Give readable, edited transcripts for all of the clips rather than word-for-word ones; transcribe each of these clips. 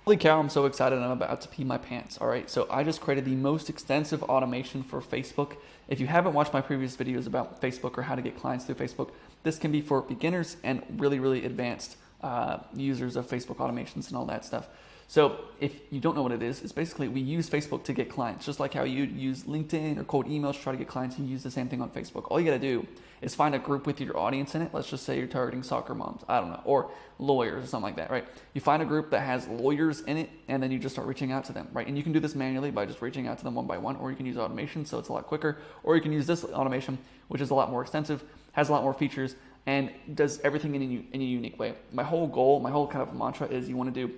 Holy cow, I'm so excited. I'm about to pee my pants. All right, so I just created the most extensive automation for Facebook. If you haven't watched my previous videos about Facebook or how to get clients through Facebook, this can be for beginners and really, really advanced users of Facebook automations and all that stuff. So if you don't know what it is, it's basically we use Facebook to get clients. Just like how you use LinkedIn or cold emails to try to get clients, you use the same thing on Facebook. All you gotta do is find a group with your audience in it. Let's just say you're targeting soccer moms, I don't know, or lawyers or something like that, right? You find a group that has lawyers in it, and then you just start reaching out to them, right? And you can do this manually by just reaching out to them one by one, or you can use automation, so it's a lot quicker, or you can use this automation, which is a lot more extensive, has a lot more features, and does everything in a unique way. My whole goal, my whole kind of mantra is you want to do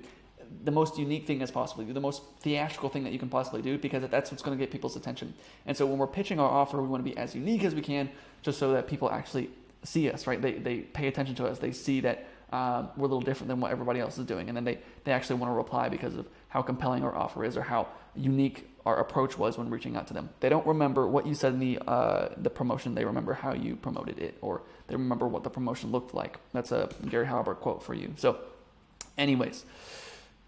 the most unique thing as possible, the most theatrical thing that you can possibly do, because that's what's going to get people's attention. And so when we're pitching our offer, we want to be as unique as we can, just so that people actually see us, right? They pay attention to us. They see that we're a little different than what everybody else is doing, and then they actually want to reply because of how compelling our offer is or how unique our approach was when reaching out to them. They don't remember what you said in the promotion. They remember how you promoted it, or they remember what the promotion looked like. That's a Gary Halbert quote for you. So anyways,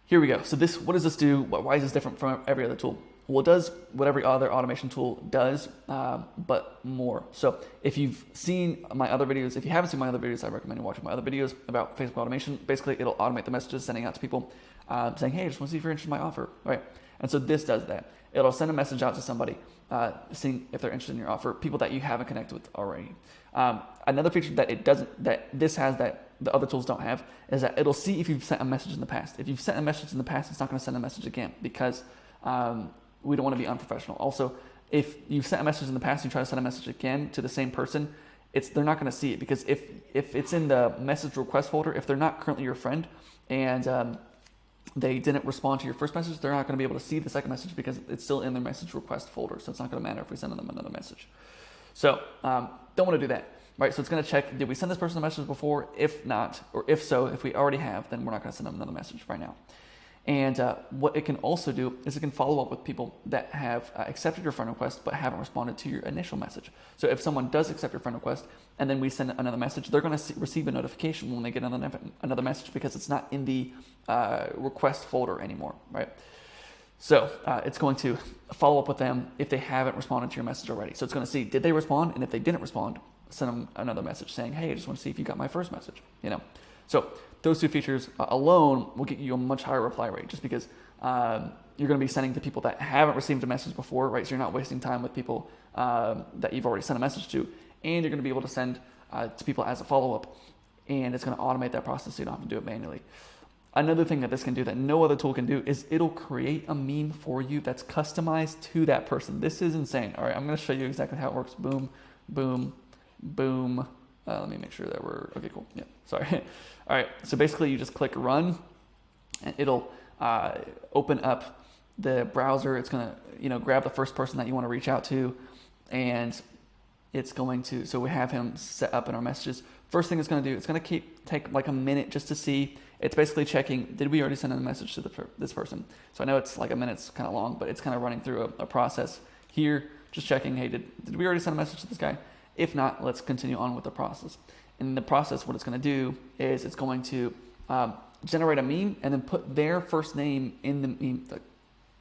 here we go. So what does this do? Why is this different from every other tool? Well, it does what every other automation tool does, but more. So if you've seen my other videos, if you haven't seen my other videos, I recommend you watching my other videos about Facebook automation. Basically, it'll automate the messages sending out to people saying, hey, I just want to see if you're interested in my offer, right? And so this does that. It'll send a message out to somebody seeing if they're interested in your offer, people that you haven't connected with already. Another feature that this has that the other tools don't have is that it'll see if you've sent a message in the past. If you've sent a message in the past, it's not going to send a message again, because we don't want to be unprofessional. Also, if you've sent a message in the past and you try to send a message again to the same person, they're not going to see it, because if it's in the message request folder, if they're not currently your friend and they didn't respond to your first message, they're not going to be able to see the second message because it's still in their message request folder. So it's not going to matter if we send them another message. So don't want to do that, right? So it's going to check, did we send this person a message before? If not, or if so, if we already have, then we're not going to send them another message right now. And what it can also do is it can follow up with people that have accepted your friend request but haven't responded to your initial message. So if someone does accept your friend request and then we send another message, they're going to receive a notification when they get another message, because it's not in the request folder anymore, right? So it's going to follow up with them if they haven't responded to your message already. So it's going to see, did they respond? And if they didn't respond, send them another message saying, hey, I just want to see if you got my first message, So those two features alone will get you a much higher reply rate, just because you're going to be sending to people that haven't received a message before, right? So you're not wasting time with people that you've already sent a message to, and you're going to be able to send to people as a follow-up, and it's going to automate that process so you don't have to do it manually. Another thing that this can do that no other tool can do is it'll create a meme for you that's customized to that person. This is insane. All right, I'm going to show you exactly how it works. Boom, boom, boom. Let me make sure that we're, okay, cool. Yeah, sorry. All right, so basically you just click run, and it'll open up the browser. It's going to, grab the first person that you want to reach out to, and it's going to, so we have him set up in our messages. First thing it's going to do, it's going to take like a minute just to see. It's basically checking, did we already send a message to this person? So I know it's like a minute's kind of long, but it's kind of running through a process here, just checking, hey, did we already send a message to this guy? If not, let's continue on with the process. In the process, what it's going to do is it's going to generate a meme and then put their first name in the meme. Like,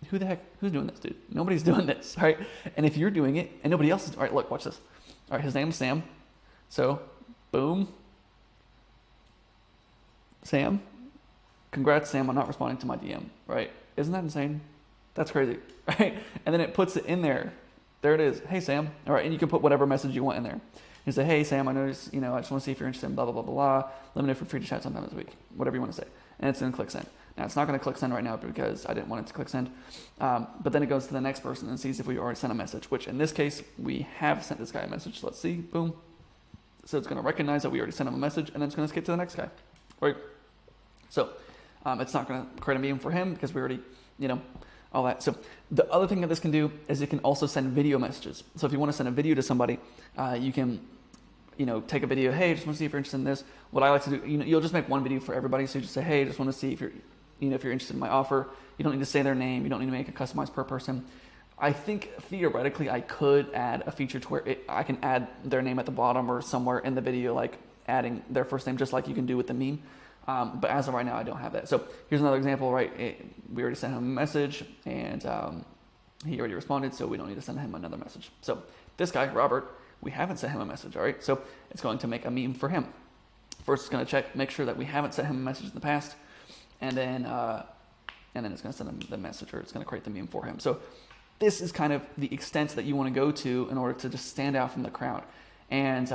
who the heck, who's doing this, dude? Nobody's doing this, right? And if you're doing it and nobody else is, all right, look, watch this. All right, his name's Sam. So, boom. Sam. Congrats, Sam, on not responding to my DM, right? Isn't that insane? That's crazy, right? And then it puts it in there. There it is. Hey, Sam. All right, and you can put whatever message you want in there. You say, hey, Sam, I noticed, I just want to see if you're interested in blah, blah, blah, blah. Let me know if you're free to chat sometime this week. Whatever you want to say. And it's going to click send. Now, it's not going to click send right now because I didn't want it to click send. But then it goes to the next person and sees if we already sent a message, which in this case, we have sent this guy a message. Let's see. Boom. So it's going to recognize that we already sent him a message, and then it's going to skip to the next guy. Right? So it's not going to create a meme for him because we already, all that. So the other thing that this can do is it can also send video messages. So if you want to send a video to somebody, you can, take a video. Hey, just want to see if you're interested in this. What I like to do, you'll just make one video for everybody. So you just say, hey, just want to see if you're, if you're interested in my offer. You don't need to say their name. You don't need to make it customized per person. I think theoretically I could add a feature to where I can add their name at the bottom or somewhere in the video, like adding their first name, just like you can do with the meme. But as of right now, I don't have that. So here's another example, right? We already sent him a message, and he already responded, so we don't need to send him another message. So this guy, Robert, we haven't sent him a message, all right? So it's going to make a meme for him. First, it's going to check, make sure that we haven't sent him a message in the past, and then it's going to send him the message, or it's going to create the meme for him. So this is kind of the extent that you want to go to in order to just stand out from the crowd. And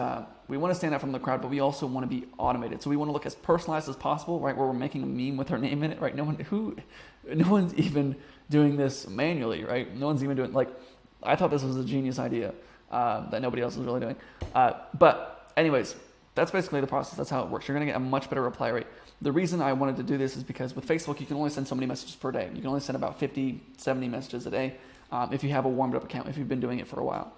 we want to stand out from the crowd, but we also want to be automated. So we want to look as personalized as possible, right? Where we're making a meme with our name in it, right? No one's even doing this manually, right? No one's even doing, like, I thought this was a genius idea that nobody else is really doing. But anyways, that's basically the process. That's how it works. You're going to get a much better reply rate. The reason I wanted to do this is because with Facebook, you can only send so many messages per day. You can only send about 50, 70 messages a day if you have a warmed up account, if you've been doing it for a while.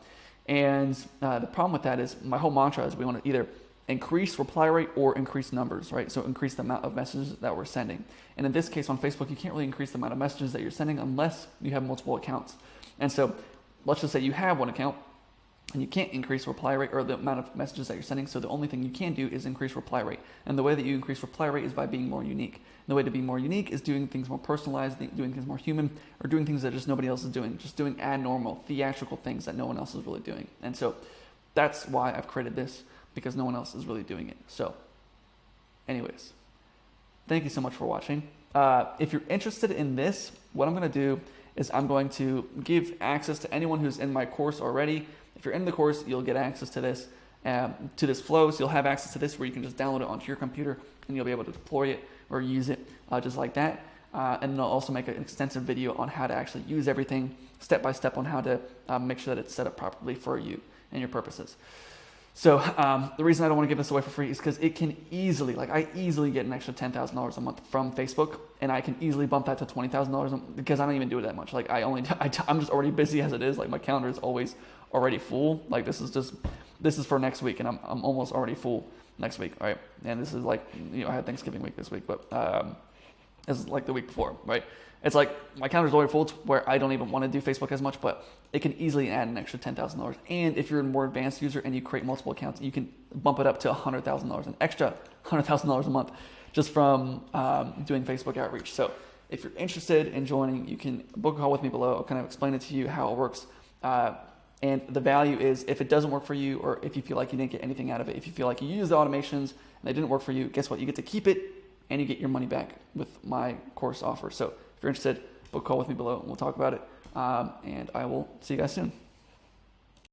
And the problem with that is my whole mantra is we want to either increase reply rate or increase numbers, right? So increase the amount of messages that we're sending. And in this case on Facebook, you can't really increase the amount of messages that you're sending unless you have multiple accounts. And so let's just say you have one account and you can't increase reply rate or the amount of messages that you're sending. So the only thing you can do is increase reply rate. And the way that you increase reply rate is by being more unique. And the way to be more unique is doing things more personalized, doing things more human, or doing things that just nobody else is doing, just doing abnormal, theatrical things that no one else is really doing. And so that's why I've created this, because no one else is really doing it. So anyways, thank you so much for watching. If you're interested in this, what I'm going to do is I'm going to give access to anyone who's in my course already. If you're in the course, you'll get access to this flow. So you'll have access to this where you can just download it onto your computer and you'll be able to deploy it or use it just like that. And then I'll also make an extensive video on how to actually use everything step by step on how to make sure that it's set up properly for you and your purposes. So the reason I don't want to give this away for free is because it can easily, I easily get an extra $10,000 a month from Facebook, and I can easily bump that to $20,000 because I don't even do it that much. I'm just already busy as it is. Like my calendar is always already full. Like this is for next week, and I'm almost already full next week. All right, and this is I had Thanksgiving week this week, but this is like the week before, right? It's like my calendar's already full to where I don't even want to do Facebook as much, but it can easily add an extra $10,000. And if you're a more advanced user and you create multiple accounts, you can bump it up to $100,000, an extra $100,000 a month just from doing Facebook outreach. So if you're interested in joining, you can book a call with me below. I'll kind of explain it to you how it works. And the value is if it doesn't work for you, or if you feel like you didn't get anything out of it, if you feel like you used the automations and they didn't work for you, guess what? You get to keep it and you get your money back with my course offer. So if you're interested, book a call with me below and we'll talk about it. And I will see you guys soon.